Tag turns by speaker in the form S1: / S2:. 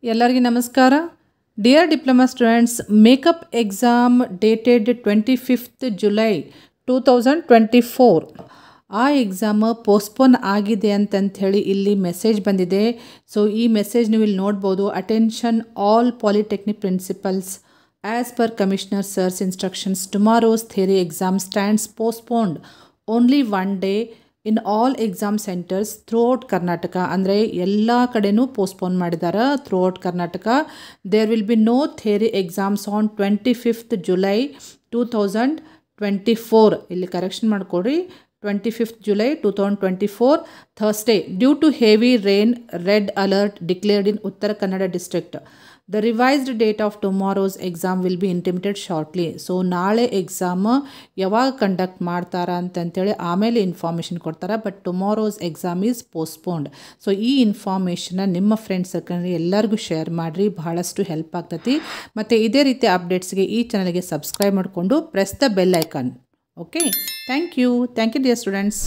S1: ಎಲ್ಲರಿಗೂ ನಮಸ್ಕಾರ. Dear Diploma students, makeup exam dated 25th July 2024. ಆ ಎಕ್ಸಾಮ್ ಪೋಸ್ಟ್ಪೋನ್ ಆಗಿದೆ ಅಂತ ಹೇಳಿ ಇಲ್ಲಿ ಮೆಸೇಜ್ ಬಂದಿದೆ. ಸೊ ಈ ಮೆಸೇಜ್ ನೀವು ಇಲ್ಲಿ ನೋಡ್ಬೋದು. Attention all polytechnic principals, as per commissioner sir's instructions, tomorrow's theory exam stands postponed only one day in all exam centres throughout Karnataka. ಅಂದರೆ ಎಲ್ಲ ಕಡೆನೂ ಪೋಸ್ಟ್ಪೋನ್ ಮಾಡಿದ್ದಾರೆ throughout Karnataka. There will be no theory exams on 25th July 2024. ಇಲ್ಲಿ correction ಮಾಡಿಕೊಡ್ರಿ. 25th July 2024 Thursday. Due to heavy rain, red alert declared in Uttara Kannada district. The revised date of tomorrow's exam will be intimated shortly. So ನಾಳೆ exam ಯಾವಾಗ conduct ಮಾಡ್ತಾರ ಅಂತಂತೇಳಿ ಆಮೇಲೆ information ಕೊಡ್ತಾರೆ. But tomorrow's exam is postponed. So ಈ ಇನ್ಫಾರ್ಮೇಷನ್ನ ನಿಮ್ಮ friends ಸರ್ಕಲ್ಗೆ ಎಲ್ಲರಿಗೂ share ಮಾಡಿರಿ, ಬಹಳಷ್ಟು ಹೆಲ್ಪ್ ಆಗ್ತೈತಿ. ಮತ್ತು ಇದೇ ರೀತಿ ಅಪ್ಡೇಟ್ಸ್ಗೆ ಈ ಚಾನಲ್ಗೆ ಸಬ್ಸ್ಕ್ರೈಬ್ ಮಾಡಿಕೊಂಡು press the bell icon. Okay, thank you dear students.